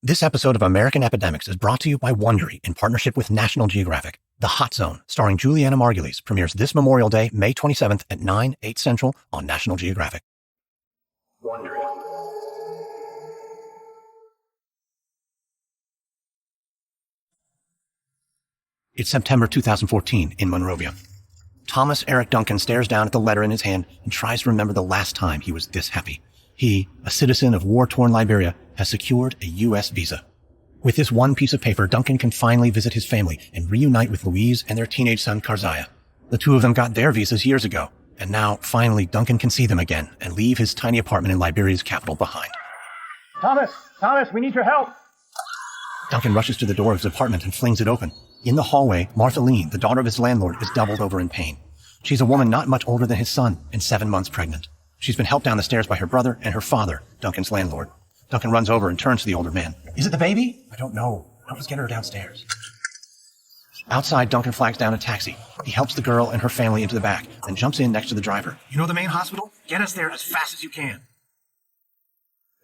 This episode of American Epidemics is brought to you by Wondery in partnership with National Geographic. The Hot Zone, starring Juliana Margulies, premieres this Memorial Day, May 27th at 9, 8 Central on National Geographic. Wondery. It's September 2014 in Monrovia. Thomas Eric Duncan stares down at the letter in his hand and tries to remember the last time he was this happy. He, a citizen of war-torn Liberia, has secured a U.S. visa. With this one piece of paper, Duncan can finally visit his family and reunite with Louise and their teenage son, Karzaya. The two of them got their visas years ago, and now, finally, Duncan can see them again and leave his tiny apartment in Liberia's capital behind. Thomas, we need your help. Duncan rushes to the door of his apartment and flings it open. In the hallway, Martha Lean, the daughter of his landlord, is doubled over in pain. She's a woman not much older than his son and 7 months pregnant. She's been helped down the stairs by her brother and her father, Duncan's landlord. Duncan runs over and turns to the older man. Is it the baby? I don't know. Help us get her downstairs. Outside, Duncan flags down a taxi. He helps the girl and her family into the back, then jumps in next to the driver. You know the main hospital? Get us there as fast as you can.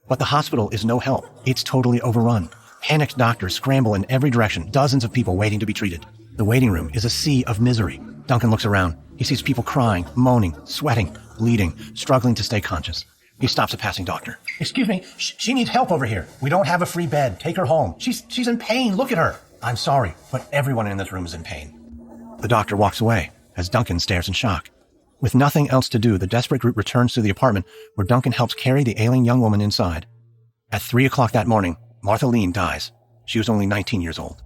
But the hospital is no help. It's totally overrun. Panicked doctors scramble in every direction, dozens of people waiting to be treated. The waiting room is a sea of misery. Duncan looks around. He sees people crying, moaning, sweating, bleeding, struggling to stay conscious. He stops a passing doctor. Excuse me, she needs help over here. We don't have a free bed. Take her home. She's in pain. Look at her. I'm sorry, but everyone in this room is in pain. The doctor walks away as Duncan stares in shock. With nothing else to do, the desperate group returns to the apartment where Duncan helps carry the ailing young woman inside. At 3 o'clock that morning, Martha Lean dies. She was only 19 years old.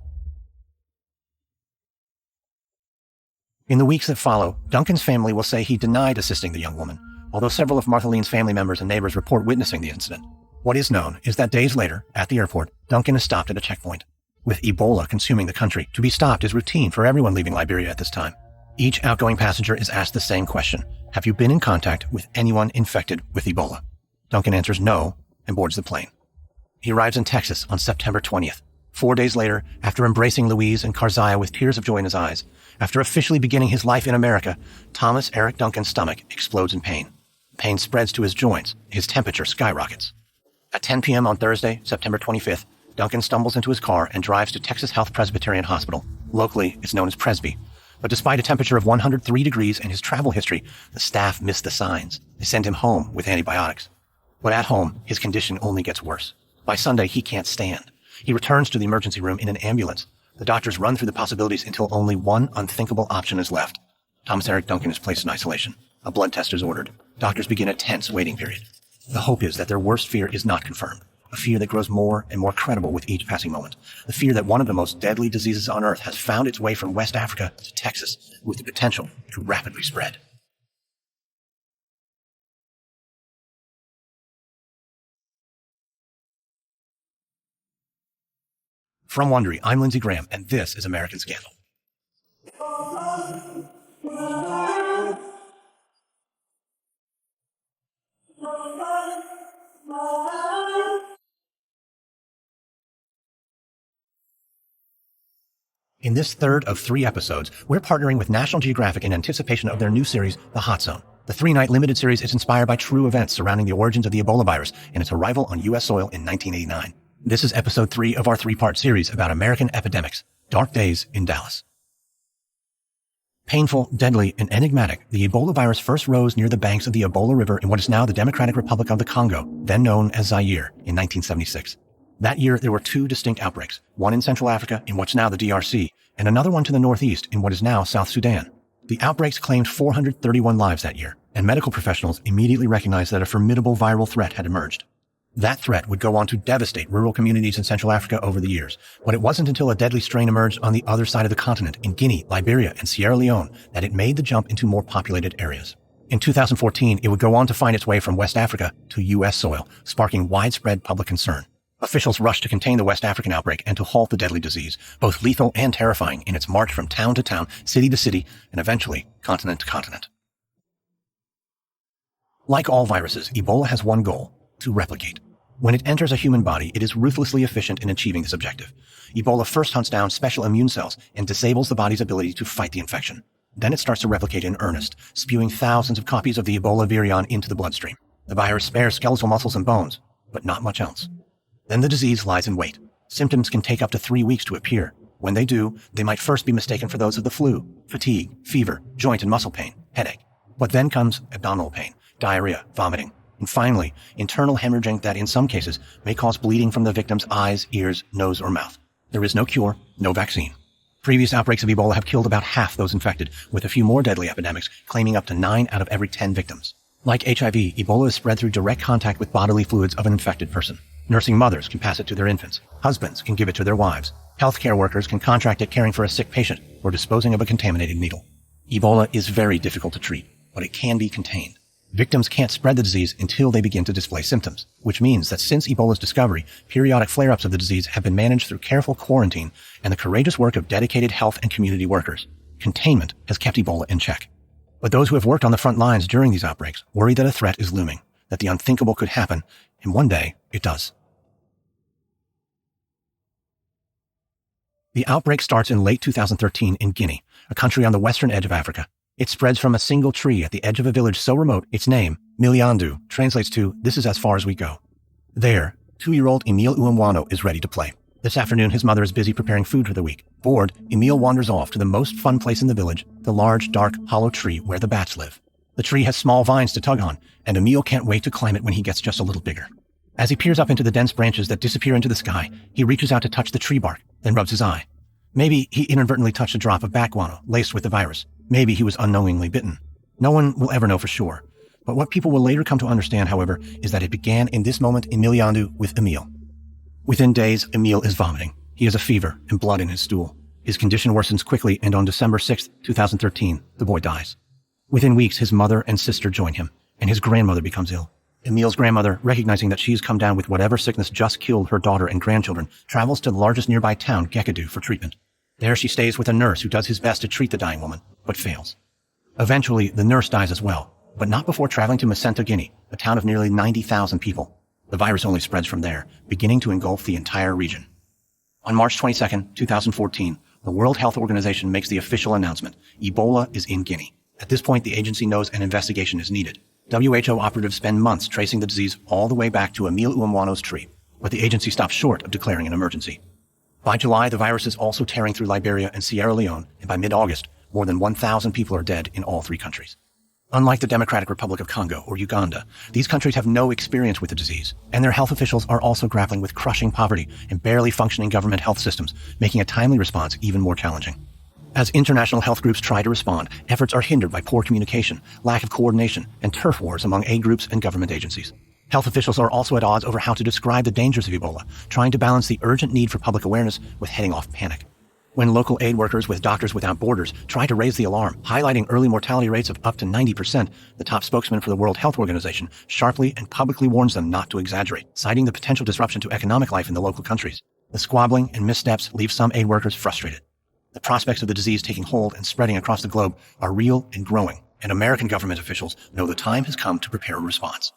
In the weeks that follow, Duncan's family will say he denied assisting the young woman, although several of Martha Lean's family members and neighbors report witnessing the incident. What is known is that days later, at the airport, Duncan is stopped at a checkpoint. With Ebola consuming the country, to be stopped is routine for everyone leaving Liberia at this time. Each outgoing passenger is asked the same question. Have you been in contact with anyone infected with Ebola? Duncan answers no and boards the plane. He arrives in Texas on September 20th. 4 days later, after embracing Louise and Karzaya with tears of joy in his eyes, after officially beginning his life in America, Thomas Eric Duncan's stomach explodes in pain. Pain spreads to his joints. His temperature skyrockets. At 10 p.m. on Thursday, September 25th, Duncan stumbles into his car and drives to Texas Health Presbyterian Hospital. Locally, it's known as Presby. But despite a temperature of 103 degrees and his travel history, the staff miss the signs. They send him home with antibiotics. But at home, his condition only gets worse. By Sunday, he can't stand. He returns to the emergency room in an ambulance. The doctors run through the possibilities until only one unthinkable option is left. Thomas Eric Duncan is placed in isolation. A blood test is ordered. Doctors begin a tense waiting period. The hope is that their worst fear is not confirmed. A fear that grows more and more credible with each passing moment. The fear that one of the most deadly diseases on Earth has found its way from West Africa to Texas with the potential to rapidly spread. From Wondery, I'm Lindsey Graham, and this is American Scandal. In this third of 3 episodes, we're partnering with National Geographic in anticipation of their new series, The Hot Zone. The 3-night limited series is inspired by true events surrounding the origins of the Ebola virus and its arrival on U.S. soil in 1989. This is episode 3 of our 3-part series about American epidemics, Dark Days in Dallas. Painful, deadly, and enigmatic, the Ebola virus first rose near the banks of the Ebola River in what is now the Democratic Republic of the Congo, then known as Zaire, in 1976. That year, there were 2 distinct outbreaks, one in Central Africa in what's now the DRC, and another one to the northeast in what is now South Sudan. The outbreaks claimed 431 lives that year, and medical professionals immediately recognized that a formidable viral threat had emerged. That threat would go on to devastate rural communities in Central Africa over the years, but it wasn't until a deadly strain emerged on the other side of the continent in Guinea, Liberia, and Sierra Leone that it made the jump into more populated areas. In 2014, it would go on to find its way from West Africa to U.S. soil, sparking widespread public concern. Officials rushed to contain the West African outbreak and to halt the deadly disease, both lethal and terrifying in its march from town to town, city to city, and eventually continent to continent. Like all viruses, Ebola has one goal: to replicate. When it enters a human body, it is ruthlessly efficient in achieving this objective. Ebola first hunts down special immune cells and disables the body's ability to fight the infection. Then it starts to replicate in earnest, spewing thousands of copies of the Ebola virion into the bloodstream. The virus spares skeletal muscles and bones, but not much else. Then the disease lies in wait. Symptoms can take up to 3 weeks to appear. When they do, they might first be mistaken for those of the flu, fatigue, fever, joint and muscle pain, headache. But then comes abdominal pain, diarrhea, vomiting, and finally, internal hemorrhaging that in some cases may cause bleeding from the victim's eyes, ears, nose, or mouth. There is no cure, no vaccine. Previous outbreaks of Ebola have killed about half those infected, with a few more deadly epidemics claiming up to 9 out of every 10 victims. Like HIV, Ebola is spread through direct contact with bodily fluids of an infected person. Nursing mothers can pass it to their infants. Husbands can give it to their wives. Healthcare workers can contract it caring for a sick patient or disposing of a contaminated needle. Ebola is very difficult to treat, but it can be contained. Victims can't spread the disease until they begin to display symptoms, which means that since Ebola's discovery, periodic flare-ups of the disease have been managed through careful quarantine and the courageous work of dedicated health and community workers. Containment has kept Ebola in check. But those who have worked on the front lines during these outbreaks worry that a threat is looming, that the unthinkable could happen, and one day it does. The outbreak starts in late 2013 in Guinea, a country on the western edge of Africa. It spreads from a single tree at the edge of a village so remote its name, Miliandu, translates to, "This is as far as we go." There, 2-year-old Emile Uwamwano is ready to play. This afternoon, his mother is busy preparing food for the week. Bored, Emile wanders off to the most fun place in the village, the large, dark, hollow tree where the bats live. The tree has small vines to tug on, and Emile can't wait to climb it when he gets just a little bigger. As he peers up into the dense branches that disappear into the sky, he reaches out to touch the tree bark, then rubs his eye. Maybe he inadvertently touched a drop of bat guano laced with the virus. Maybe he was unknowingly bitten. No one will ever know for sure. But what people will later come to understand, however, is that it began in this moment in Miliandu with Emile. Within days, Emile is vomiting. He has a fever and blood in his stool. His condition worsens quickly, and on December 6, 2013, the boy dies. Within weeks, his mother and sister join him, and his grandmother becomes ill. Emile's grandmother, recognizing that she's come down with whatever sickness just killed her daughter and grandchildren, travels to the largest nearby town, Gekadu, for treatment. There she stays with a nurse who does his best to treat the dying woman, but fails. Eventually, the nurse dies as well, but not before traveling to Macenta, Guinea, a town of nearly 90,000 people. The virus only spreads from there, beginning to engulf the entire region. On March 22, 2014, the World Health Organization makes the official announcement: Ebola is in Guinea. At this point, the agency knows an investigation is needed. WHO operatives spend months tracing the disease all the way back to Emile Uwamwano's tree, but the agency stops short of declaring an emergency. By July, the virus is also tearing through Liberia and Sierra Leone, and by mid-August, more than 1,000 people are dead in all 3 countries. Unlike the Democratic Republic of Congo or Uganda, these countries have no experience with the disease, and their health officials are also grappling with crushing poverty and barely functioning government health systems, making a timely response even more challenging. As international health groups try to respond, efforts are hindered by poor communication, lack of coordination, and turf wars among aid groups and government agencies. Health officials are also at odds over how to describe the dangers of Ebola, trying to balance the urgent need for public awareness with heading off panic. When local aid workers with Doctors Without Borders try to raise the alarm, highlighting early mortality rates of up to 90%, the top spokesman for the World Health Organization sharply and publicly warns them not to exaggerate, citing the potential disruption to economic life in the local countries. The squabbling and missteps leave some aid workers frustrated. The prospects of the disease taking hold and spreading across the globe are real and growing, and American government officials know the time has come to prepare a response.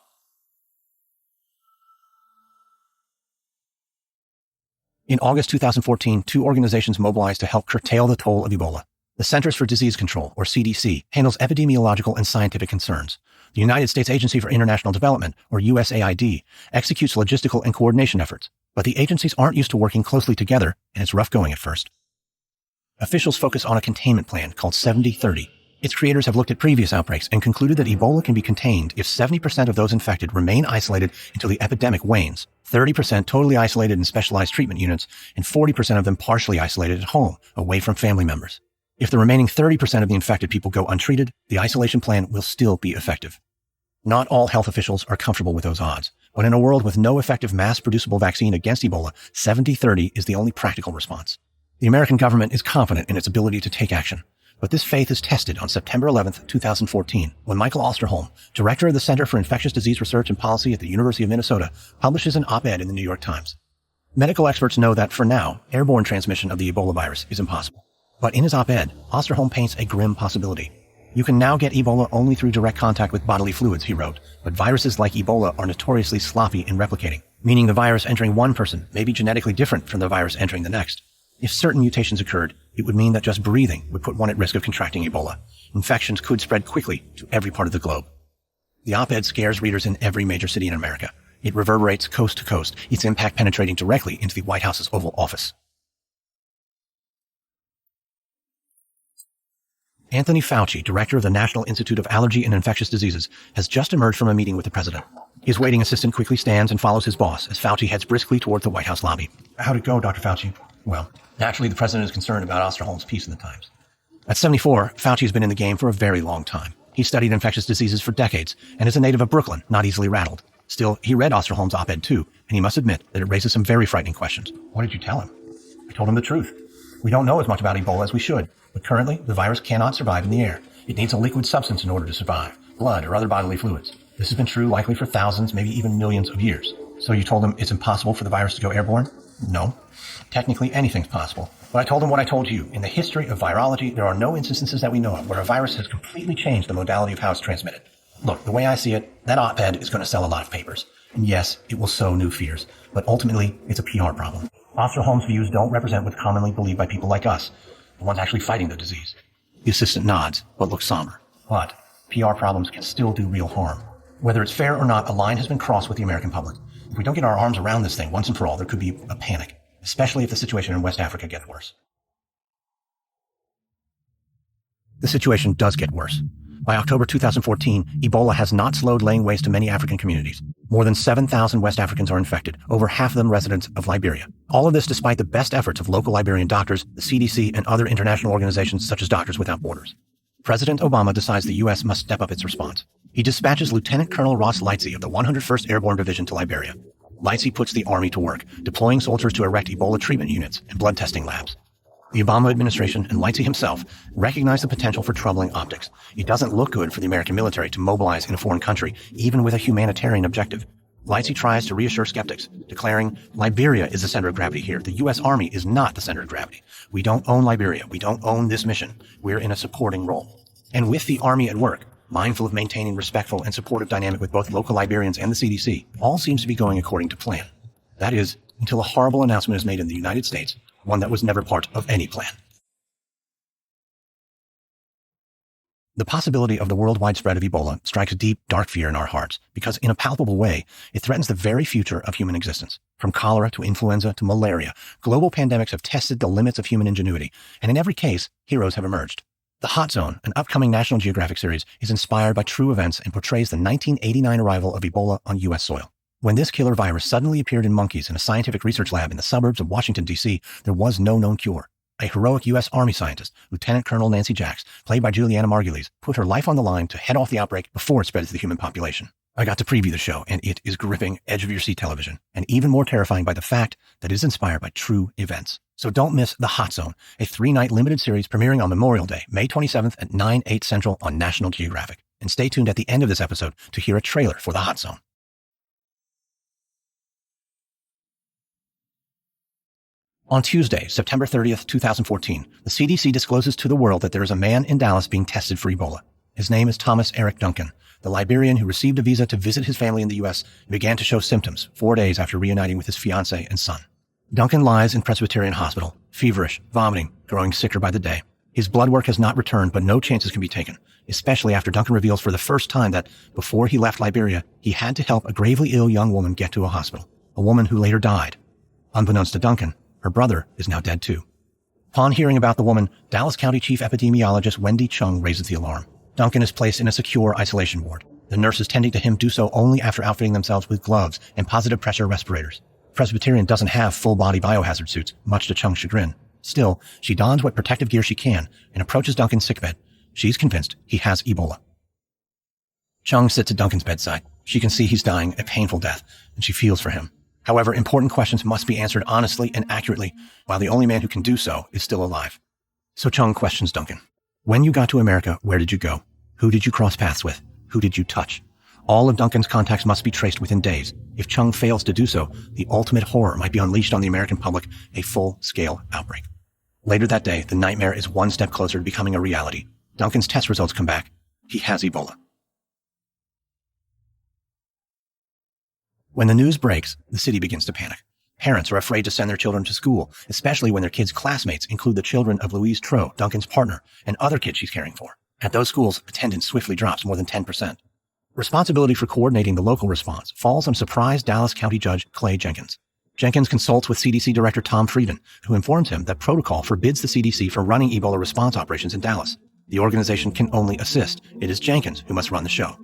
In August 2014, 2 organizations mobilized to help curtail the toll of Ebola. The Centers for Disease Control, or CDC, handles epidemiological and scientific concerns. The United States Agency for International Development, or USAID, executes logistical and coordination efforts. But the agencies aren't used to working closely together, and it's rough going at first. Officials focus on a containment plan called 70-30. Its creators have looked at previous outbreaks and concluded that Ebola can be contained if 70% of those infected remain isolated until the epidemic wanes, 30% totally isolated in specialized treatment units, and 40% of them partially isolated at home, away from family members. If the remaining 30% of the infected people go untreated, the isolation plan will still be effective. Not all health officials are comfortable with those odds, but in a world with no effective mass-producible vaccine against Ebola, 70-30 is the only practical response. The American government is confident in its ability to take action. But this faith is tested on September 11, 2014, when Michael Osterholm, director of the Center for Infectious Disease Research and Policy at the University of Minnesota, publishes an op-ed in the New York Times. Medical experts know that, for now, airborne transmission of the Ebola virus is impossible. But in his op-ed, Osterholm paints a grim possibility. You can now get Ebola only through direct contact with bodily fluids, he wrote, but viruses like Ebola are notoriously sloppy in replicating, meaning the virus entering one person may be genetically different from the virus entering the next. If certain mutations occurred, it would mean that just breathing would put one at risk of contracting Ebola. Infections could spread quickly to every part of the globe. The op-ed scares readers in every major city in America. It reverberates coast to coast, its impact penetrating directly into the White House's Oval Office. Anthony Fauci, director of the National Institute of Allergy and Infectious Diseases, has just emerged from a meeting with the president. His waiting assistant quickly stands and follows his boss as Fauci heads briskly toward the White House lobby. How'd it go, Dr. Fauci? Well, naturally, the president is concerned about Osterholm's piece in the Times. At 74, Fauci has been in the game for a very long time. He studied infectious diseases for decades and is a native of Brooklyn, not easily rattled. Still, he read Osterholm's op-ed too, and he must admit that it raises some very frightening questions. What did you tell him? I told him the truth. We don't know as much about Ebola as we should, but currently the virus cannot survive in the air. It needs a liquid substance in order to survive, blood or other bodily fluids. This has been true likely for thousands, maybe even millions of years. So you told him it's impossible for the virus to go airborne? No. Technically anything's possible. But I told him what I told you. In the history of virology, there are no instances that we know of where a virus has completely changed the modality of how it's transmitted. Look, the way I see it, that op-ed is going to sell a lot of papers. And yes, it will sow new fears, but ultimately it's a PR problem. Osterholm's views don't represent what's commonly believed by people like us, the ones actually fighting the disease. The assistant nods, but looks somber. But PR problems can still do real harm. Whether it's fair or not, a line has been crossed with the American public. If we don't get our arms around this thing once and for all, there could be a panic, especially if the situation in West Africa gets worse. The situation does get worse. By October 2014, Ebola has not slowed laying waste to many African communities. More than 7,000 West Africans are infected, over half of them residents of Liberia. All of this despite the best efforts of local Liberian doctors, the CDC, and other international organizations such as Doctors Without Borders. President Obama decides the U.S. must step up its response. He dispatches Lieutenant Colonel Ross Lightsey of the 101st Airborne Division to Liberia. Lightsey puts the Army to work, deploying soldiers to erect Ebola treatment units and blood testing labs. The Obama administration and Lightsey himself recognize the potential for troubling optics. It doesn't look good for the American military to mobilize in a foreign country, even with a humanitarian objective. Lightsey tries to reassure skeptics, declaring, Liberia is the center of gravity here. The U.S. Army is not the center of gravity. We don't own Liberia. We don't own this mission. We're in a supporting role. And with the Army at work, mindful of maintaining respectful and supportive dynamic with both local Liberians and the CDC, all seems to be going according to plan. That is, until a horrible announcement is made in the United States, one that was never part of any plan. The possibility of the worldwide spread of Ebola strikes deep, dark fear in our hearts because in a palpable way, it threatens the very future of human existence. From cholera to influenza to malaria, global pandemics have tested the limits of human ingenuity, and in every case, heroes have emerged. The Hot Zone, an upcoming National Geographic series, is inspired by true events and portrays the 1989 arrival of Ebola on U.S. soil. When this killer virus suddenly appeared in monkeys in a scientific research lab in the suburbs of Washington, D.C., there was no known cure. A heroic U.S. Army scientist, Lieutenant Colonel Nancy Jacks, played by Juliana Margulies, put her life on the line to head off the outbreak before it spread to the human population. I got to preview the show, and it is gripping, edge-of-your-seat television, and even more terrifying by the fact that it is inspired by true events. So don't miss The Hot Zone, a 3-night limited series premiering on Memorial Day, May 27th at 9/8 Central on National Geographic. And stay tuned at the end of this episode to hear a trailer for The Hot Zone. On Tuesday, September 30th, 2014, the CDC discloses to the world that there is a man in Dallas being tested for Ebola. His name is Thomas Eric Duncan, the Liberian who received a visa to visit his family in the U.S. and began to show symptoms 4 days after reuniting with his fiancee and son. Duncan lies in Presbyterian Hospital, feverish, vomiting, growing sicker by the day. His blood work has not returned, but no chances can be taken, especially after Duncan reveals for the first time that before he left Liberia, he had to help a gravely ill young woman get to a hospital, a woman who later died. Unbeknownst to Duncan, her brother is now dead too. Upon hearing about the woman, Dallas County Chief Epidemiologist Wendy Chung raises the alarm. Duncan is placed in a secure isolation ward. The nurses tending to him do so only after outfitting themselves with gloves and positive pressure respirators. Presbyterian doesn't have full-body biohazard suits, much to Chung's chagrin. Still, she dons what protective gear she can and approaches Duncan's sickbed. She's convinced he has Ebola. Chung sits at Duncan's bedside. She can see he's dying a painful death, and she feels for him. However, important questions must be answered honestly and accurately, while the only man who can do so is still alive. So Chung questions Duncan. When you got to America, where did you go? Who did you cross paths with? Who did you touch? All of Duncan's contacts must be traced within days. If Chung fails to do so, the ultimate horror might be unleashed on the American public, a full-scale outbreak. Later that day, the nightmare is one step closer to becoming a reality. Duncan's test results come back. He has Ebola. When the news breaks, the city begins to panic. Parents are afraid to send their children to school, especially when their kids' classmates include the children of Louise Tro, Duncan's partner, and other kids she's caring for. At those schools, attendance swiftly drops more than 10%. Responsibility for coordinating the local response falls on surprised Dallas County Judge Clay Jenkins. Jenkins consults with CDC Director Tom Frieden, who informs him that protocol forbids the CDC from running Ebola response operations in Dallas. The organization can only assist. It is Jenkins who must run the show.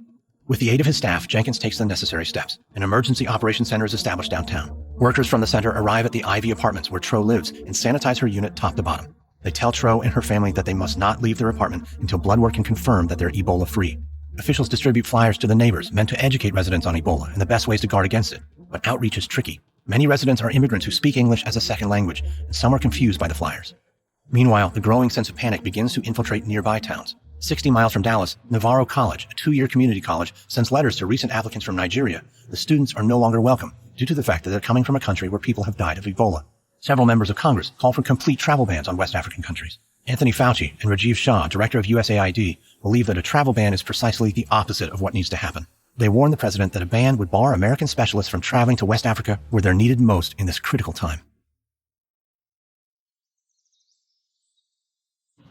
With the aid of his staff, Jenkins takes the necessary steps. An emergency operations center is established downtown. Workers from the center arrive at the Ivy Apartments where Tro lives and sanitize her unit top to bottom. They tell Tro and her family that they must not leave their apartment until blood work can confirm that they're Ebola-free. Officials distribute flyers to the neighbors meant to educate residents on Ebola and the best ways to guard against it. But outreach is tricky. Many residents are immigrants who speak English as a second language, and some are confused by the flyers. Meanwhile, the growing sense of panic begins to infiltrate nearby towns. 60 miles from Dallas, Navarro College, a 2-year community college, sends letters to recent applicants from Nigeria. The students are no longer welcome due to the fact that they're coming from a country where people have died of Ebola. Several members of Congress call for complete travel bans on West African countries. Anthony Fauci and Rajiv Shah, director of USAID, believe that a travel ban is precisely the opposite of what needs to happen. They warn the president that a ban would bar American specialists from traveling to West Africa where they're needed most in this critical time.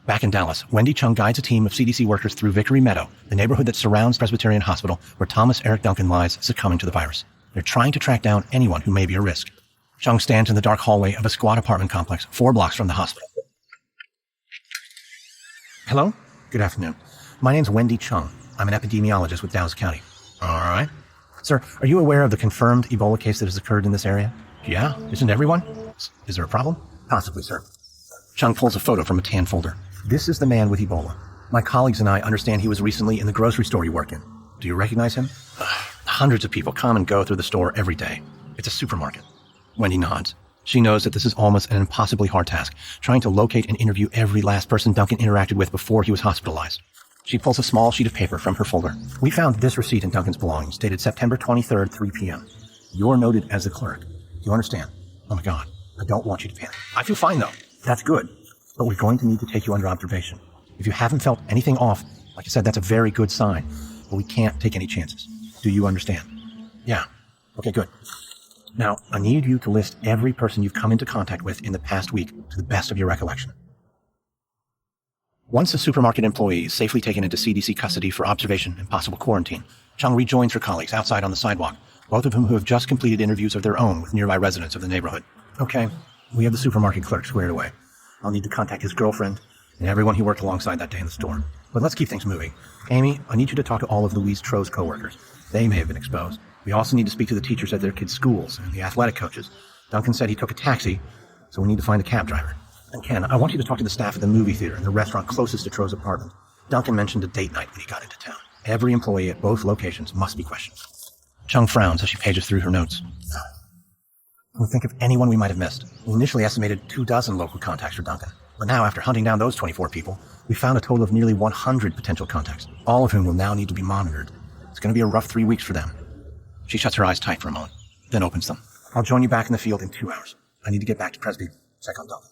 Back in Dallas, Wendy Chung guides a team of CDC workers through Vickery Meadow, the neighborhood that surrounds Presbyterian Hospital, where Thomas Eric Duncan lies, succumbing to the virus. They're trying to track down anyone who may be a risk. Chung stands in the dark hallway of a squat apartment complex 4 blocks from the hospital. Hello? Good afternoon. My name's Wendy Chung. I'm an epidemiologist with Dallas County. All right. Sir, are you aware of the confirmed Ebola case that has occurred in this area? Yeah. Isn't everyone? Is there a problem? Possibly, sir. Chung pulls a photo from a tan folder. This is the man with Ebola. My colleagues and I understand he was recently in the grocery store you work in. Do you recognize him? Hundreds of people come and go through the store every day. It's a supermarket. Wendy nods. She knows that this is almost an impossibly hard task, trying to locate and interview every last person Duncan interacted with before he was hospitalized. She pulls a small sheet of paper from her folder. We found this receipt in Duncan's belongings, dated September 23rd, 3 p.m. You're noted as the clerk. You understand? Oh my God, I don't want you to panic. I feel fine though. That's good. But we're going to need to take you under observation. If you haven't felt anything off, like I said, that's a very good sign. But we can't take any chances. Do you understand? Yeah. Okay, good. Now, I need you to list every person you've come into contact with in the past week to the best of your recollection. Once the supermarket employee is safely taken into CDC custody for observation and possible quarantine, Chung rejoins her colleagues outside on the sidewalk, both of whom who have just completed interviews of their own with nearby residents of the neighborhood. Okay, we have the supermarket clerk squared away. I'll need to contact his girlfriend and everyone he worked alongside that day in the store. But let's keep things moving. Amy, I need you to talk to all of Louise Tro's coworkers. They may have been exposed. We also need to speak to the teachers at their kids' schools and the athletic coaches. Duncan said he took a taxi, so we need to find a cab driver. And Ken, I want you to talk to the staff at the movie theater and the restaurant closest to Tro's apartment. Duncan mentioned a date night when he got into town. Every employee at both locations must be questioned. Chung frowns as she pages through her notes. Can we think of anyone we might have missed? We initially estimated 24 local contacts for Duncan. But now, after hunting down those 24 people, we found a total of nearly 100 potential contacts, all of whom will now need to be monitored. It's going to be a rough 3 weeks for them. She shuts her eyes tight for a moment, then opens them. I'll join you back in the field in 2 hours. I need to get back to Presby, check on Duncan.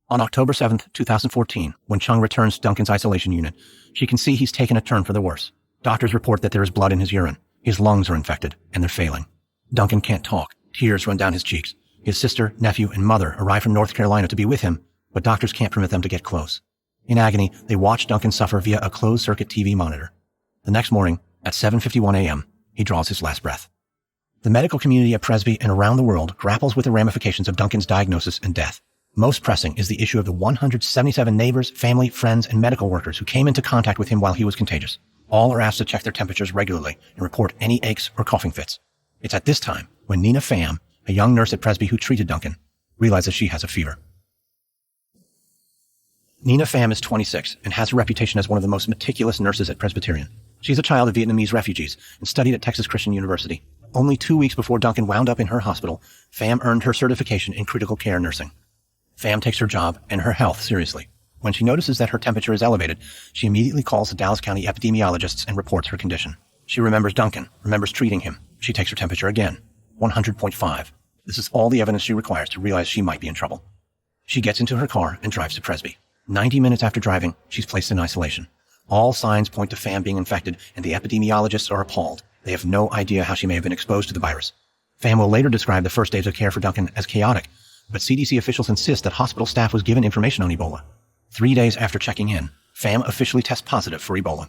On October 7th, 2014, when Chung returns to Duncan's isolation unit, she can see he's taken a turn for the worse. Doctors report that there is blood in his urine. His lungs are infected, and they're failing. Duncan can't talk. Tears run down his cheeks. His sister, nephew, and mother arrive from North Carolina to be with him, but doctors can't permit them to get close. In agony, they watch Duncan suffer via a closed-circuit TV monitor. The next morning, at 7:51 a.m., he draws his last breath. The medical community at Presby and around the world grapples with the ramifications of Duncan's diagnosis and death. Most pressing is the issue of the 177 neighbors, family, friends, and medical workers who came into contact with him while he was contagious. All are asked to check their temperatures regularly and report any aches or coughing fits. It's at this time when Nina Pham, a young nurse at Presby who treated Duncan, realizes she has a fever. Nina Pham is 26 and has a reputation as one of the most meticulous nurses at Presbyterian. She's a child of Vietnamese refugees and studied at Texas Christian University. Only 2 weeks before Duncan wound up in her hospital, Pham earned her certification in critical care nursing. Pham takes her job and her health seriously. When she notices that her temperature is elevated, she immediately calls the Dallas County epidemiologists and reports her condition. She remembers Duncan, remembers treating him. She takes her temperature again, 100.5. This is all the evidence she requires to realize she might be in trouble. She gets into her car and drives to Presby. 90 minutes after driving, she's placed in isolation. All signs point to Pham being infected, and the epidemiologists are appalled. They have no idea how she may have been exposed to the virus. Pham will later describe the first days of care for Duncan as chaotic, but CDC officials insist that hospital staff was given information on Ebola. 3 days after checking in, Pham officially tests positive for Ebola.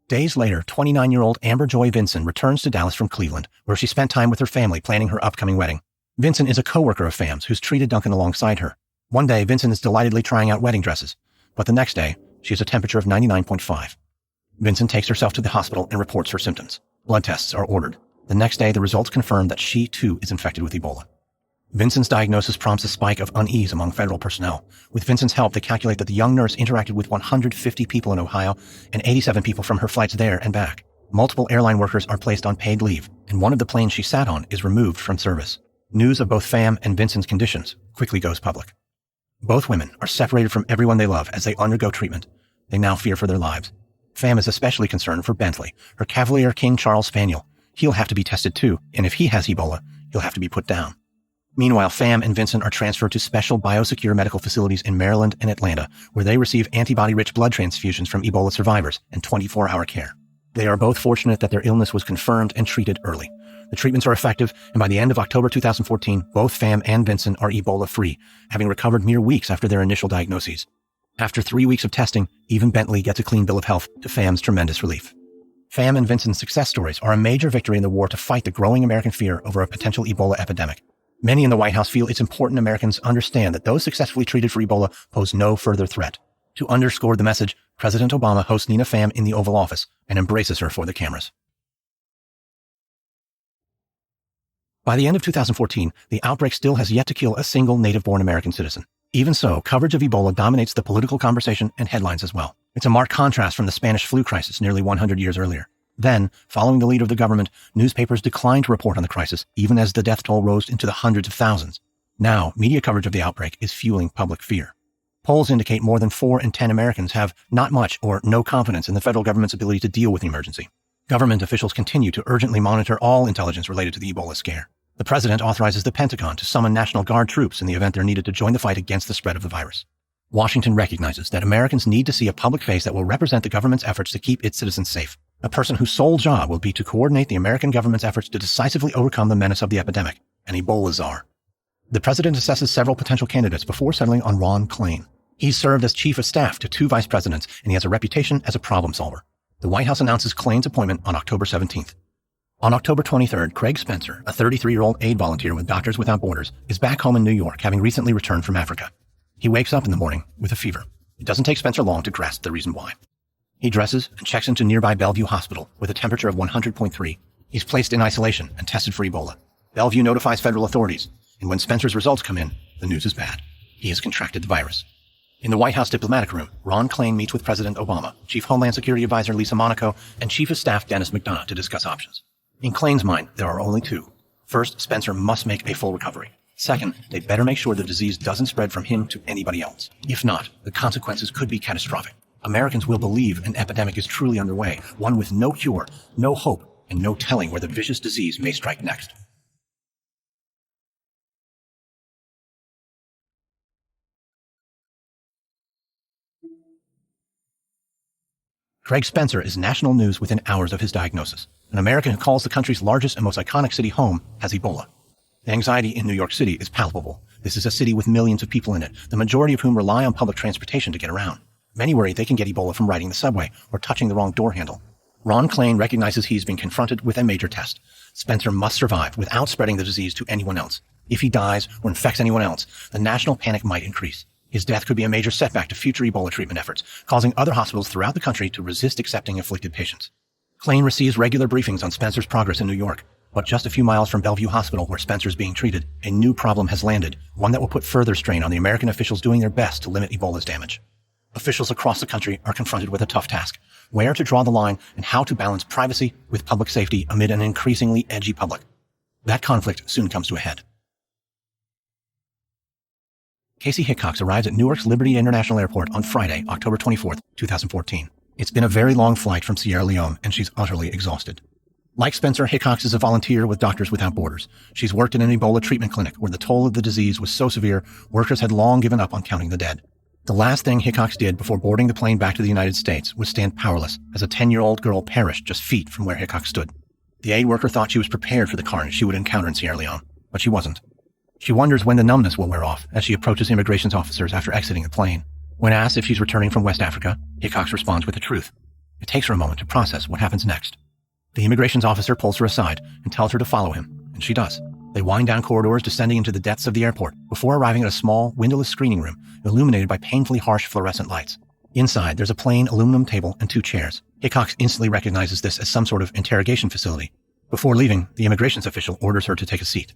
Days later, 29-year-old Amber Joy Vinson returns to Dallas from Cleveland, where she spent time with her family planning her upcoming wedding. Vinson is a co-worker of Pham's who's treated Duncan alongside her. One day, Vinson is delightedly trying out wedding dresses, but the next day, she has a temperature of 99.5. Vinson takes herself to the hospital and reports her symptoms. Blood tests are ordered. The next day, the results confirm that she, too, is infected with Ebola. Vinson's diagnosis prompts a spike of unease among federal personnel. With Vinson's help, they calculate that the young nurse interacted with 150 people in Ohio and 87 people from her flights there and back. Multiple airline workers are placed on paid leave, and one of the planes she sat on is removed from service. News of both Pham and Vinson's conditions quickly goes public. Both women are separated from everyone they love as they undergo treatment. They now fear for their lives. Pham is especially concerned for Bentley, her Cavalier King Charles Spaniel. He'll have to be tested too, and if he has Ebola, he'll have to be put down. Meanwhile, Pham and Vinson are transferred to special biosecure medical facilities in Maryland and Atlanta, where they receive antibody-rich blood transfusions from Ebola survivors and 24-hour care. They are both fortunate that their illness was confirmed and treated early. The treatments are effective, and by the end of October 2014, both Pham and Vinson are Ebola-free, having recovered mere weeks after their initial diagnoses. After 3 weeks of testing, even Bentley gets a clean bill of health to Pham's tremendous relief. Pham and Vinson's success stories are a major victory in the war to fight the growing American fear over a potential Ebola epidemic. Many in the White House feel it's important Americans understand that those successfully treated for Ebola pose no further threat. To underscore the message, President Obama hosts Nina Pham in the Oval Office and embraces her for the cameras. By the end of 2014, the outbreak still has yet to kill a single native-born American citizen. Even so, coverage of Ebola dominates the political conversation and headlines as well. It's a marked contrast from the Spanish flu crisis nearly 100 years earlier. Then, following the lead of the government, newspapers declined to report on the crisis, even as the death toll rose into the hundreds of thousands. Now, media coverage of the outbreak is fueling public fear. Polls indicate more than 4 in 10 Americans have not much or no confidence in the federal government's ability to deal with the emergency. Government officials continue to urgently monitor all intelligence related to the Ebola scare. The president authorizes the Pentagon to summon National Guard troops in the event they're needed to join the fight against the spread of the virus. Washington recognizes that Americans need to see a public face that will represent the government's efforts to keep its citizens safe. A person whose sole job will be to coordinate the American government's efforts to decisively overcome the menace of the epidemic, an Ebola czar. The president assesses several potential candidates before settling on Ron Klain. He's served as chief of staff to 2 vice presidents, and he has a reputation as a problem solver. The White House announces Klain's appointment on October 17th. On October 23rd, Craig Spencer, a 33-year-old aid volunteer with Doctors Without Borders, is back home in New York, having recently returned from Africa. He wakes up in the morning with a fever. It doesn't take Spencer long to grasp the reason why. He dresses and checks into nearby Bellevue Hospital with a temperature of 100.3. He's placed in isolation and tested for Ebola. Bellevue notifies federal authorities, and when Spencer's results come in, the news is bad. He has contracted the virus. In the White House diplomatic room, Ron Klain meets with President Obama, Chief Homeland Security Advisor Lisa Monaco, and Chief of Staff Dennis McDonough to discuss options. In Klain's mind, there are only 2. First, Spencer must make a full recovery. Second, they better make sure the disease doesn't spread from him to anybody else. If not, the consequences could be catastrophic. Americans will believe an epidemic is truly underway, one with no cure, no hope, and no telling where the vicious disease may strike next. Craig Spencer is national news within hours of his diagnosis. An American who calls the country's largest and most iconic city home has Ebola. The anxiety in New York City is palpable. This is a city with millions of people in it, the majority of whom rely on public transportation to get around. Many worry they can get Ebola from riding the subway or touching the wrong door handle. Ron Klain recognizes he's been confronted with a major test. Spencer must survive without spreading the disease to anyone else. If he dies or infects anyone else, the national panic might increase. His death could be a major setback to future Ebola treatment efforts, causing other hospitals throughout the country to resist accepting afflicted patients. Klain receives regular briefings on Spencer's progress in New York, but just a few miles from Bellevue Hospital, where Spencer's being treated, a new problem has landed, one that will put further strain on the American officials doing their best to limit Ebola's damage. Officials across the country are confronted with a tough task: where to draw the line and how to balance privacy with public safety amid an increasingly edgy public. That conflict soon comes to a head. Casey Hickox arrives at Newark's Liberty International Airport on Friday, October 24th, 2014. It's been a very long flight from Sierra Leone, and she's utterly exhausted. Like Spencer, Hickox is a volunteer with Doctors Without Borders. She's worked in an Ebola treatment clinic where the toll of the disease was so severe, workers had long given up on counting the dead. The last thing Hickox did before boarding the plane back to the United States was stand powerless as a 10-year-old girl perished just feet from where Hickox stood. The aid worker thought she was prepared for the carnage she would encounter in Sierra Leone, but she wasn't. She wonders when the numbness will wear off as she approaches immigrations officers after exiting the plane. When asked if she's returning from West Africa, Hickox responds with the truth. It takes her a moment to process what happens next. The immigrations officer pulls her aside and tells her to follow him, and she does. They wind down corridors descending into the depths of the airport before arriving at a small, windowless screening room illuminated by painfully harsh fluorescent lights. Inside, there's a plain aluminum table and 2 chairs. Hickox instantly recognizes this as some sort of interrogation facility. Before leaving, the immigrations official orders her to take a seat.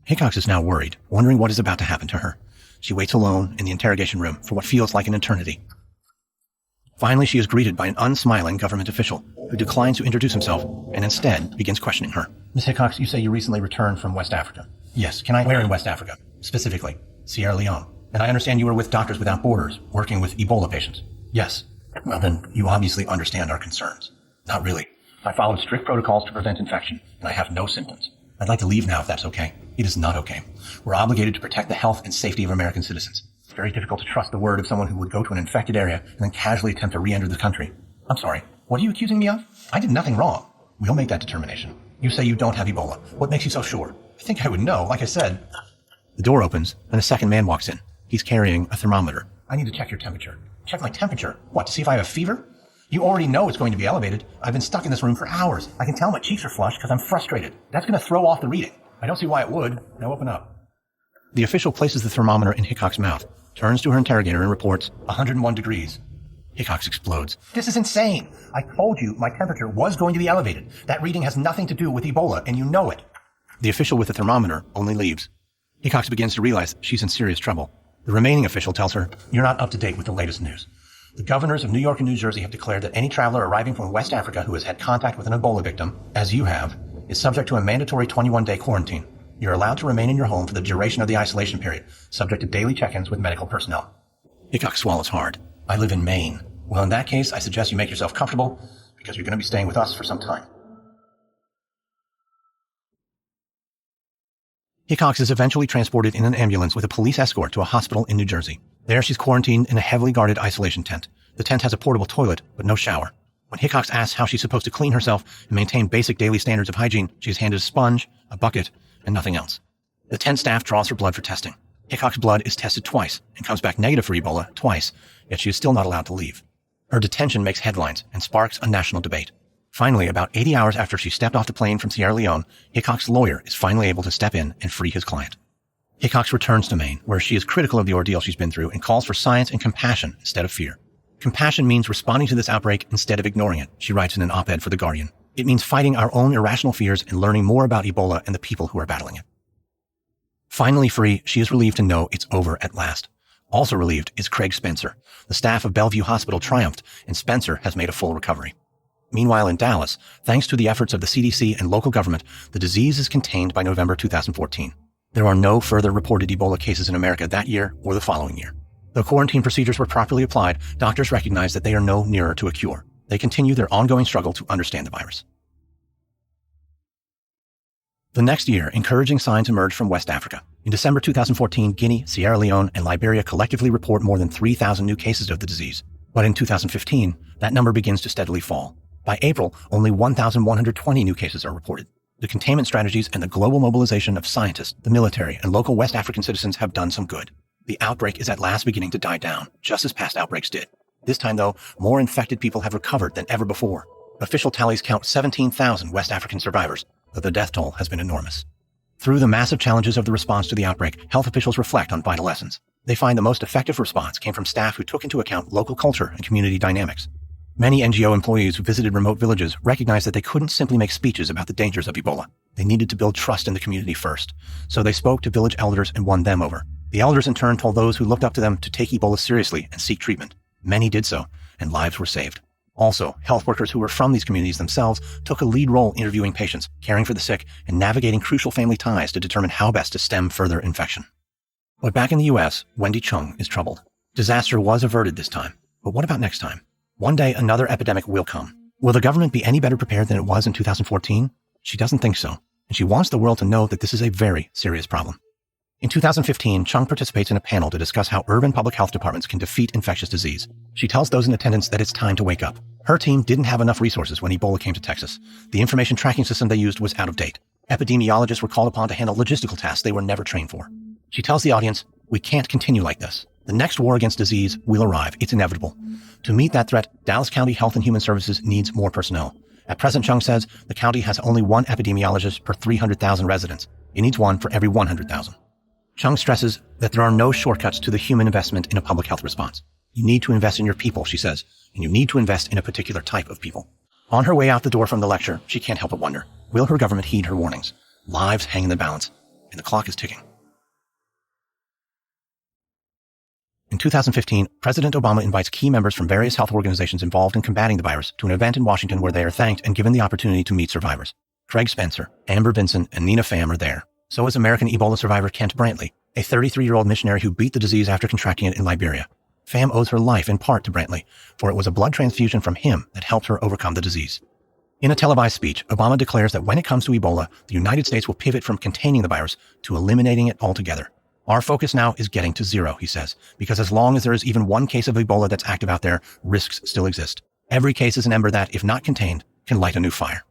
Hickox is now worried, wondering what is about to happen to her. She waits alone in the interrogation room for what feels like an eternity. Finally, she is greeted by an unsmiling government official who declines to introduce himself and instead begins questioning her. Miss Hickox, you say you recently returned from West Africa. Yes. Where in West Africa? Specifically, Sierra Leone. And I understand you were with Doctors Without Borders, working with Ebola patients. Yes. Well, then you obviously understand our concerns. Not really. I followed strict protocols to prevent infection, and I have no symptoms. I'd like to leave now if that's okay. It is not okay. We're obligated to protect the health and safety of American citizens. It's very difficult to trust the word of someone who would go to an infected area and then casually attempt to re-enter the country. I'm sorry. What are you accusing me of? I did nothing wrong. We'll make that determination. You say you don't have Ebola. What makes you so sure? I think I would know, like I said. The door opens, and a second man walks in. He's carrying a thermometer. I need to check your temperature. Check my temperature? What, to see if I have a fever? You already know it's going to be elevated. I've been stuck in this room for hours. I can tell my cheeks are flushed because I'm frustrated. That's going to throw off the reading. I don't see why it would. Now open up. The official places the thermometer in Hickox's mouth, turns to her interrogator and reports 101 degrees. Hickox explodes. This is insane. I told you my temperature was going to be elevated. That reading has nothing to do with Ebola, and you know it. The official with the thermometer only leaves. Hickox begins to realize she's in serious trouble. The remaining official tells her, you're not up to date with the latest news. The governors of New York and New Jersey have declared that any traveler arriving from West Africa who has had contact with an Ebola victim, as you have, is subject to a mandatory 21-day quarantine. You're allowed to remain in your home for the duration of the isolation period, subject to daily check-ins with medical personnel. Hickox swallows hard. I live in Maine. Well, in that case, I suggest you make yourself comfortable, because you're going to be staying with us for some time. Hickox is eventually transported in an ambulance with a police escort to a hospital in New Jersey. There, she's quarantined in a heavily guarded isolation tent. The tent has a portable toilet, but no shower. When Hickox asks how she's supposed to clean herself and maintain basic daily standards of hygiene, she is handed a sponge, a bucket, and nothing else. The tent staff draws her blood for testing. Hickox's blood is tested twice and comes back negative for Ebola twice, yet she is still not allowed to leave. Her detention makes headlines and sparks a national debate. Finally, about 80 hours after she stepped off the plane from Sierra Leone, Hickox's lawyer is finally able to step in and free his client. Hickox returns to Maine, where she is critical of the ordeal she's been through and calls for science and compassion instead of fear. Compassion means responding to this outbreak instead of ignoring it, she writes in an op-ed for The Guardian. It means fighting our own irrational fears and learning more about Ebola and the people who are battling it. Finally free, she is relieved to know it's over at last. Also relieved is Craig Spencer. The staff of Bellevue Hospital triumphed, and Spencer has made a full recovery. Meanwhile, in Dallas, thanks to the efforts of the CDC and local government, the disease is contained by November 2014. There are no further reported Ebola cases in America that year or the following year. Though quarantine procedures were properly applied, doctors recognize that they are no nearer to a cure. They continue their ongoing struggle to understand the virus. The next year, encouraging signs emerged from West Africa. In December 2014, Guinea, Sierra Leone, and Liberia collectively report more than 3,000 new cases of the disease. But in 2015, that number begins to steadily fall. By April, only 1,120 new cases are reported. The containment strategies and the global mobilization of scientists, the military, and local West African citizens have done some good. The outbreak is at last beginning to die down, just as past outbreaks did. This time, though, more infected people have recovered than ever before. Official tallies count 17,000 West African survivors, though the death toll has been enormous. Through the massive challenges of the response to the outbreak, health officials reflect on vital lessons. They find the most effective response came from staff who took into account local culture and community dynamics. Many NGO employees who visited remote villages recognized that they couldn't simply make speeches about the dangers of Ebola. They needed to build trust in the community first. So they spoke to village elders and won them over. The elders in turn told those who looked up to them to take Ebola seriously and seek treatment. Many did so, and lives were saved. Also, health workers who were from these communities themselves took a lead role interviewing patients, caring for the sick, and navigating crucial family ties to determine how best to stem further infection. But back in the U.S., Wendy Chung is troubled. Disaster was averted this time. But what about next time? One day, another epidemic will come. Will the government be any better prepared than it was in 2014? She doesn't think so, and she wants the world to know that this is a very serious problem. In 2015, Chung participates in a panel to discuss how urban public health departments can defeat infectious disease. She tells those in attendance that it's time to wake up. Her team didn't have enough resources when Ebola came to Texas. The information tracking system they used was out of date. Epidemiologists were called upon to handle logistical tasks they were never trained for. She tells the audience, "We can't continue like this. The next war against disease will arrive. It's inevitable. To meet that threat, Dallas County Health and Human Services needs more personnel. At present," Chung says, "the county has only one epidemiologist per 300,000 residents. It needs one for every 100,000. Chung stresses that there are no shortcuts to the human investment in a public health response. You need to invest in your people, she says, and you need to invest in a particular type of people. On her way out the door from the lecture, she can't help but wonder, will her government heed her warnings? Lives hang in the balance, and the clock is ticking. In 2015, President Obama invites key members from various health organizations involved in combating the virus to an event in Washington where they are thanked and given the opportunity to meet survivors. Craig Spencer, Amber Vinson, and Nina Pham are there. So is American Ebola survivor Kent Brantley, a 33-year-old missionary who beat the disease after contracting it in Liberia. Pham owes her life in part to Brantley, for it was a blood transfusion from him that helped her overcome the disease. In a televised speech, Obama declares that when it comes to Ebola, the United States will pivot from containing the virus to eliminating it altogether. Our focus now is getting to zero, he says, because as long as there is even one case of Ebola that's active out there, risks still exist. Every case is an ember that, if not contained, can light a new fire.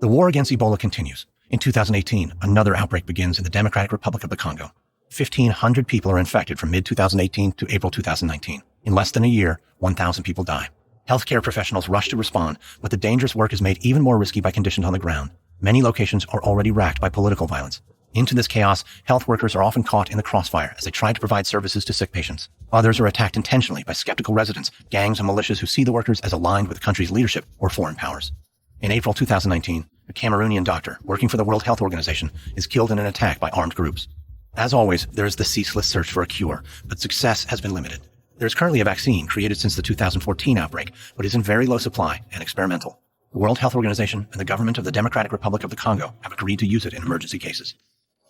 The war against Ebola continues. In 2018, another outbreak begins in the Democratic Republic of the Congo. 1,500 people are infected from mid-2018 to April 2019. In less than a year, 1,000 people die. Healthcare professionals rush to respond, but the dangerous work is made even more risky by conditions on the ground. Many locations are already racked by political violence. Into this chaos, health workers are often caught in the crossfire as they try to provide services to sick patients. Others are attacked intentionally by skeptical residents, gangs, and militias who see the workers as aligned with the country's leadership or foreign powers. In April 2019, a Cameroonian doctor working for the World Health Organization is killed in an attack by armed groups. As always, there is the ceaseless search for a cure, but success has been limited. There is currently a vaccine created since the 2014 outbreak, but is in very low supply and experimental. The World Health Organization and the government of the Democratic Republic of the Congo have agreed to use it in emergency cases.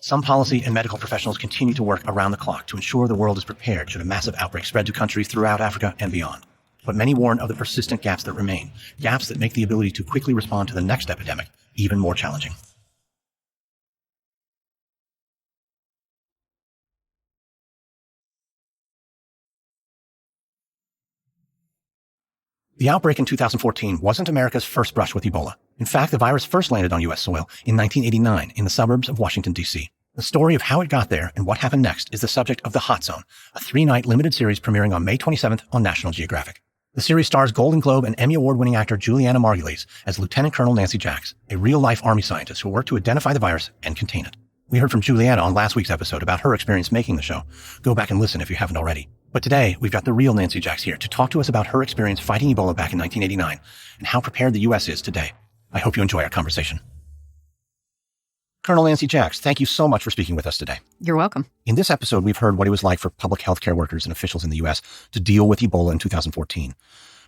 Some policy and medical professionals continue to work around the clock to ensure the world is prepared should a massive outbreak spread to countries throughout Africa and beyond. But many warn of the persistent gaps that remain, gaps that make the ability to quickly respond to the next epidemic even more challenging. The outbreak in 2014 wasn't America's first brush with Ebola. In fact, the virus first landed on U.S. soil in 1989 in the suburbs of Washington, D.C. The story of how it got there and what happened next is the subject of The Hot Zone, a 3-night limited series premiering on May 27th on National Geographic. The series stars Golden Globe and Emmy Award-winning actor Juliana Margulies as Lieutenant Colonel Nancy Jacks, a real-life Army scientist who worked to identify the virus and contain it. We heard from Juliana on last week's episode about her experience making the show. Go back and listen if you haven't already. But today, we've got the real Nancy Jacks here to talk to us about her experience fighting Ebola back in 1989 and how prepared the U.S. is today. I hope you enjoy our conversation. Colonel Nancy Jacks, thank you so much for speaking with us today. You're welcome. In this episode, we've heard what it was like for public health care workers and officials in the U.S. to deal with Ebola in 2014.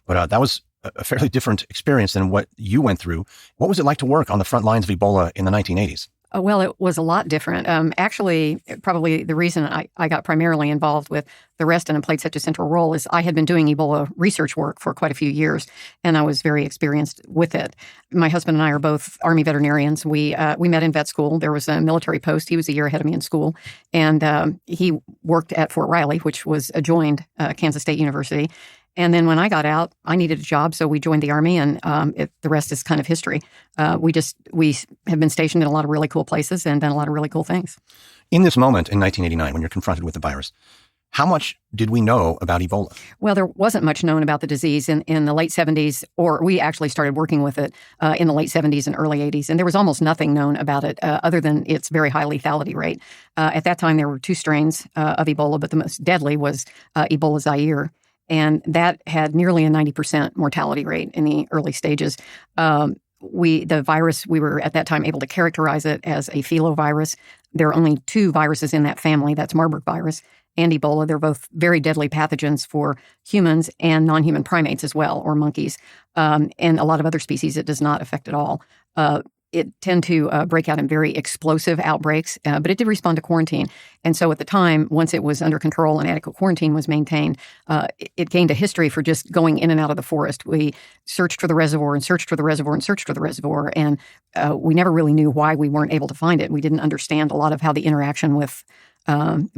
But that was a fairly different experience than what you went through. What was it like to work on the front lines of Ebola in the 1980s? Well, it was a lot different. Actually, probably the reason I got primarily involved with the rest and played such a central role is I had been doing Ebola research work for quite a few years, and I was very experienced with it. My husband and I are both Army veterinarians. We met in vet school. There was a military post. He was a year ahead of me in school, and he worked at Fort Riley, which was adjoined Kansas State University. And then when I got out, I needed a job, so we joined the Army, and the rest is kind of history. We have been stationed in a lot of really cool places and done a lot of really cool things. In this moment in 1989, when you're confronted with the virus, how much did we know about Ebola? Well, there wasn't much known about the disease in the late 70s, or we actually started working with it in the late 70s and early 80s, and there was almost nothing known about it other than its very high lethality rate. At that time, there were 2 strains of Ebola, but the most deadly was Ebola Zaire. And that had nearly a 90% mortality rate in the early stages. The virus, we were at that time able to characterize it as a filovirus. There are only 2 viruses in that family. That's Marburg virus and Ebola. They're both very deadly pathogens for humans and non-human primates as well, or monkeys. And a lot of other species it does not affect at all. It tend to break out in very explosive outbreaks, but it did respond to quarantine. And so at the time, once it was under control and adequate quarantine was maintained, it gained a history for just going in and out of the forest. We searched for the reservoir and searched for the reservoir and searched for the reservoir, and we never really knew why we weren't able to find it. We didn't understand a lot of how the interaction with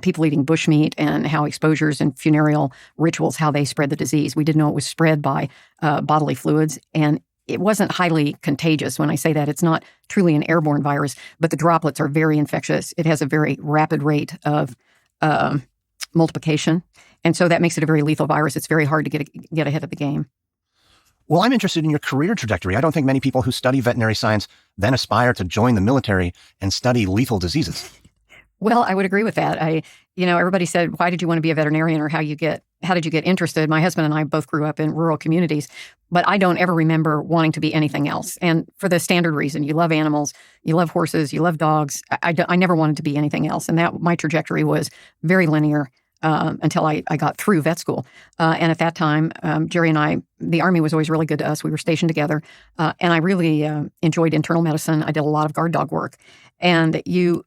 people eating bushmeat and how exposures and funereal rituals, how they spread the disease. We didn't know it was spread by bodily fluids, and it wasn't highly contagious. When I say that, it's not truly an airborne virus, but the droplets are very infectious. It has a very rapid rate of multiplication. And so that makes it a very lethal virus. It's very hard to get ahead of the game. Well, I'm interested in your career trajectory. I don't think many people who study veterinary science then aspire to join the military and study lethal diseases. Well, I would agree with that. Everybody said, why did you want to be a veterinarian, or how did you get interested? My husband and I both grew up in rural communities, but I don't ever remember wanting to be anything else. And for the standard reason, you love animals, you love horses, you love dogs. I never wanted to be anything else. And that my trajectory was very linear until I got through vet school. And at that time, Jerry and I, the Army was always really good to us. We were stationed together. And I really enjoyed internal medicine. I did a lot of guard dog work. And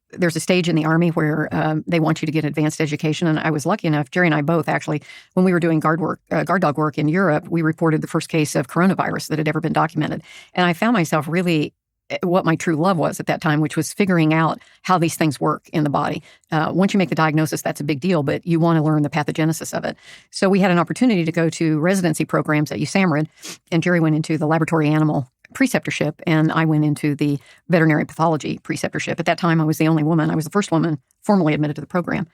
there's a stage in the Army where they want you to get advanced education. And I was lucky enough, Jerry and I both actually, when we were doing guard dog work in Europe, we reported the first case of coronavirus that had ever been documented. And I found myself really what my true love was at that time, which was figuring out how these things work in the body. Once you make the diagnosis, that's a big deal, but you want to learn the pathogenesis of it. So we had an opportunity to go to residency programs at USAMRIID, and Jerry went into the laboratory animal preceptorship, and I went into the veterinary pathology preceptorship. At that time, I was the only woman. I was the first woman formally admitted to the program.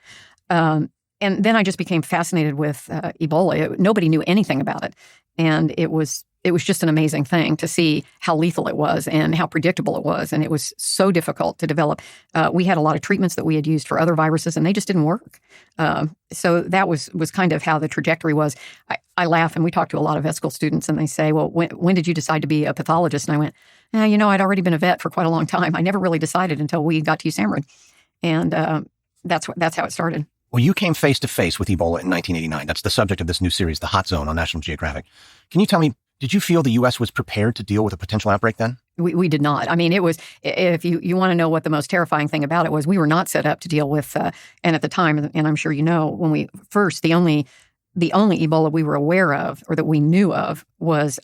And then I just became fascinated with Ebola. Nobody knew anything about it. And it was just an amazing thing to see how lethal it was and how predictable it was. And it was so difficult to develop. We had a lot of treatments that we had used for other viruses, and they just didn't work. So that was kind of how the trajectory was. I laugh, and we talk to a lot of vet school students, and they say, well, when did you decide to be a pathologist? And I went, I'd already been a vet for quite a long time. I never really decided until we got to USAMRIID. And that's how it started. Well, you came face to face with Ebola in 1989. That's the subject of this new series, The Hot Zone, on National Geographic. Can you tell me, did you feel the U.S. was prepared to deal with a potential outbreak then? We did not. I mean, it was, if you want to know what the most terrifying thing about it was, we were not set up to deal with, and at the time, and I'm sure you know, when we first, the only Ebola we were aware of, or that we knew of, was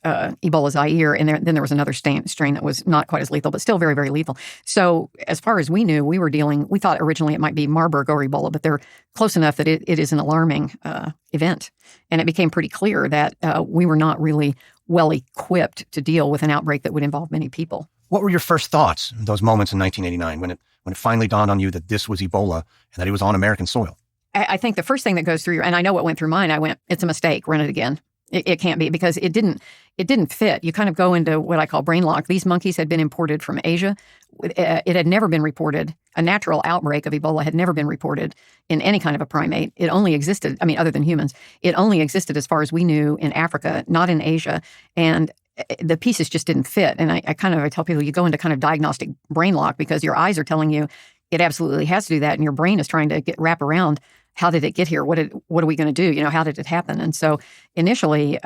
Ebola Zaire, and then there was another strain that was not quite as lethal, but still very, very lethal. So as far as we knew, we thought originally it might be Marburg or Ebola, but they're close enough that it is an alarming event. And it became pretty clear that we were not really well equipped to deal with an outbreak that would involve many people. What were your first thoughts in those moments in 1989 when it finally dawned on you that this was Ebola and that it was on American soil? I think the first thing that goes through and I know what went through mine, I went, it's a mistake, run it again. It can't be, because it didn't fit. You kind of go into what I call brain lock. These monkeys had been imported from Asia. It had never been reported. A natural outbreak of Ebola had never been reported in any kind of a primate. It only existed, other than humans, it only existed as far as we knew in Africa, not in Asia. And the pieces just didn't fit. And I tell people, you go into kind of diagnostic brain lock because your eyes are telling you it absolutely has to do that. And your brain is trying to wrap around, how did it get here? What are we going to do? How did it happen? And so initially,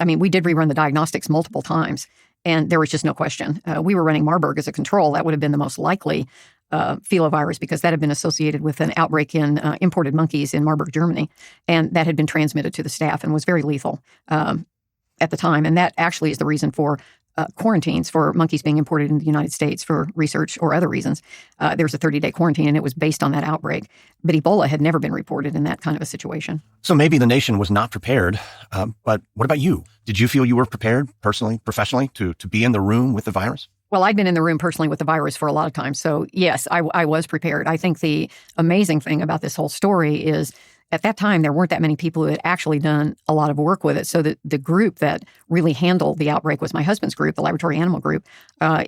we did rerun the diagnostics multiple times, and there was just no question. We were running Marburg as a control. That would have been the most likely filovirus, because that had been associated with an outbreak in imported monkeys in Marburg, Germany, and that had been transmitted to the staff and was very lethal at the time. And that actually is the reason for quarantines for monkeys being imported into the United States for research or other reasons. There was a 30-day quarantine, and it was based on that outbreak. But Ebola had never been reported in that kind of a situation. So maybe the nation was not prepared. But what about you? Did you feel you were prepared personally, professionally, to be in the room with the virus? Well, I'd been in the room personally with the virus for a lot of times. So yes, I was prepared. I think the amazing thing about this whole story is at that time, there weren't that many people who had actually done a lot of work with it. So the group that really handled the outbreak was my husband's group, the laboratory animal group.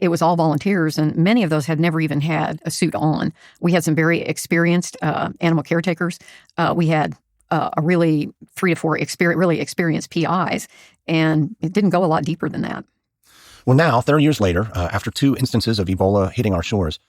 It was all volunteers, and many of those had never even had a suit on. We had some very experienced animal caretakers. We had a really 3 to 4 really experienced PIs, and it didn't go a lot deeper than that. Well, now, 30 years later, after 2 instances of Ebola hitting our shores,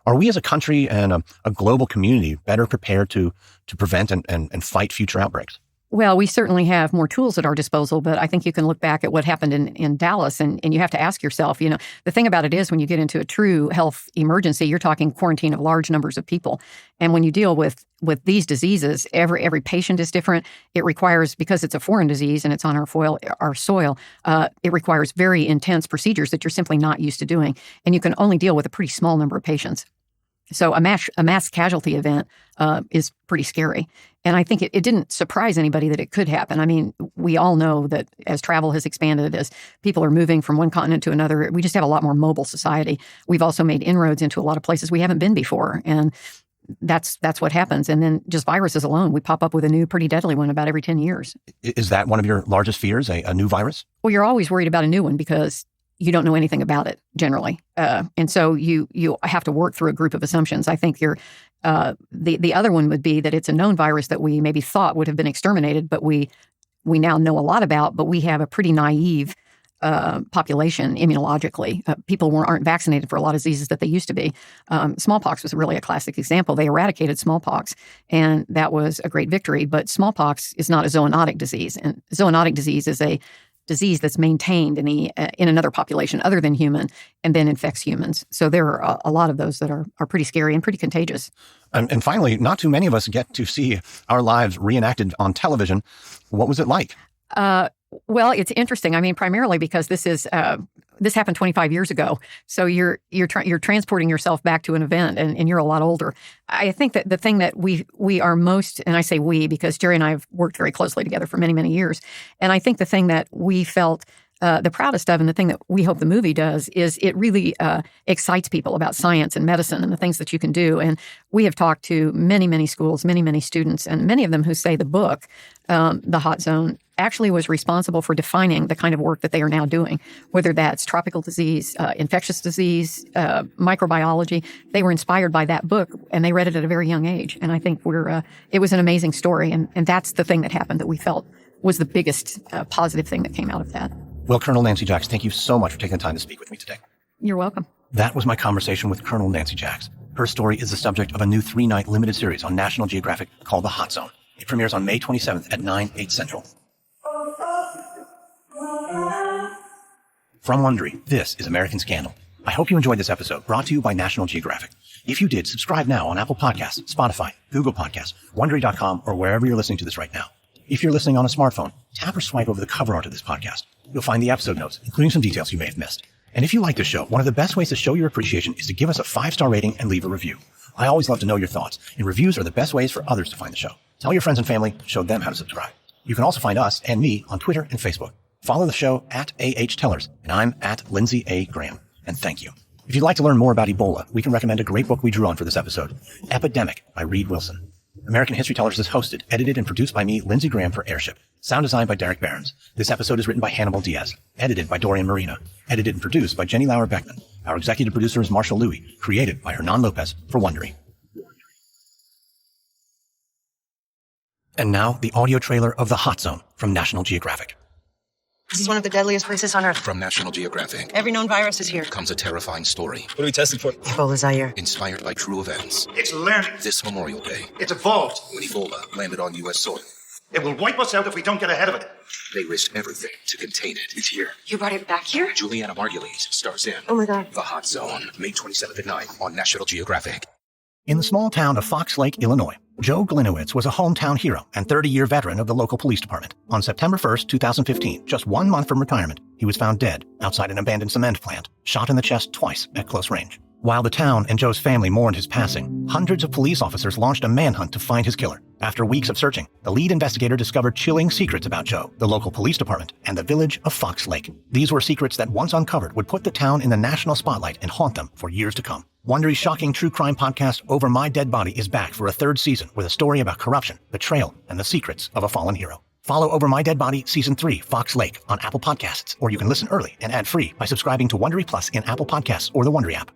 are we as a country and a global community better prepared to prevent and fight future outbreaks? Well, we certainly have more tools at our disposal, but I think you can look back at what happened in Dallas, and you have to ask yourself, the thing about it is when you get into a true health emergency, you're talking quarantine of large numbers of people. And when you deal with these diseases, every patient is different. It requires, because it's a foreign disease and it's on our soil, it requires very intense procedures that you're simply not used to doing. And you can only deal with a pretty small number of patients. So a mass casualty event is pretty scary. And I think it didn't surprise anybody that it could happen. I mean, we all know that as travel has expanded, as people are moving from one continent to another, we just have a lot more mobile society. We've also made inroads into a lot of places we haven't been before. And that's what happens. And then just viruses alone, we pop up with a new pretty deadly one about every 10 years. Is that one of your largest fears, a new virus? Well, you're always worried about a new one because you don't know anything about it generally. And so you have to work through a group of assumptions. I think the other one would be that it's a known virus that we maybe thought would have been exterminated, but we now know a lot about, but we have a pretty naive population immunologically. People aren't vaccinated for a lot of diseases that they used to be. Smallpox was really a classic example. They eradicated smallpox, and that was a great victory. But smallpox is not a zoonotic disease, and zoonotic disease is a disease that's maintained in another population other than human and then infects humans. So there are a lot of those that are pretty scary and pretty contagious. And finally, not too many of us get to see our lives reenacted on television. What was it like? Well, it's interesting. I mean, primarily because this happened 25 years ago. So you're transporting yourself back to an event, and you're a lot older. I think that the thing that we are most, and I say we because Jerry and I have worked very closely together for many, many years, and I think the thing that we felt the proudest of, and the thing that we hope the movie does, is it really excites people about science and medicine and the things that you can do. And we have talked to many, many schools, many, many students, and many of them who say the book, The Hot Zone, actually was responsible for defining the kind of work that they are now doing, whether that's tropical disease, infectious disease, microbiology. They were inspired by that book, and they read it at a very young age. And I think it was an amazing story, and that's the thing that happened that we felt was the biggest positive thing that came out of that. Well, Colonel Nancy Jacks, thank you so much for taking the time to speak with me today. You're welcome. That was my conversation with Colonel Nancy Jacks. Her story is the subject of a new 3-night limited series on National Geographic called The Hot Zone. It premieres on May 27th at 9/8 Central. From Wondery, this is American Scandal. I hope you enjoyed this episode, brought to you by National Geographic. If you did, subscribe now on Apple Podcasts, Spotify, Google Podcasts, Wondery.com, or wherever you're listening to this right now. If you're listening on a smartphone, tap or swipe over the cover art of this podcast. You'll find the episode notes, including some details you may have missed. And if you like this show, one of the best ways to show your appreciation is to give us a 5-star rating and leave a review. I always love to know your thoughts, and reviews are the best ways for others to find the show. Tell your friends and family, show them how to subscribe. You can also find us and me on Twitter and Facebook. Follow the show at AHTellers, and I'm at Lindsey A. Graham. And thank you. If you'd like to learn more about Ebola, we can recommend a great book we drew on for this episode, Epidemics by Reed Wilson. American History Tellers is hosted, edited, and produced by me, Lindsey Graham, for Airship. Sound designed by Derek Behrens. This episode is written by Hannibal Diaz. Edited by Dorian Marina. Edited and produced by Jenny Lauer Beckman. Our executive producer is Marshall Louie. Created by Hernan Lopez for Wondery. And now, the audio trailer of The Hot Zone from National Geographic. This is one of the deadliest places on Earth. From National Geographic Every known virus is here. comes a terrifying story What are we testing for? Ebola Zaire. inspired by true events. It's learning. This Memorial Day, It's evolved. when Ebola landed on U.S. soil, It will wipe us out if we don't get ahead of it. they risked everything to contain it. It's here. You brought it back here? Juliana Margulies stars in Oh my God. The Hot Zone, May 27th at 9 on National Geographic. In the small town of Fox Lake, Illinois, Joe Gliniewicz was a hometown hero and 30-year veteran of the local police department. On September 1st, 2015, just 1 month from retirement, he was found dead outside an abandoned cement plant, shot in the chest twice at close range. While the town and Joe's family mourned his passing, hundreds of police officers launched a manhunt to find his killer. After weeks of searching, the lead investigator discovered chilling secrets about Joe, the local police department, and the village of Fox Lake. These were secrets that, once uncovered, would put the town in the national spotlight and haunt them for years to come. Wondery's shocking true crime podcast, Over My Dead Body, is back for a 3rd season with a story about corruption, betrayal, and the secrets of a fallen hero. Follow Over My Dead Body Season 3, Fox Lake, on Apple Podcasts, or you can listen early and ad-free by subscribing to Wondery Plus in Apple Podcasts or the Wondery app.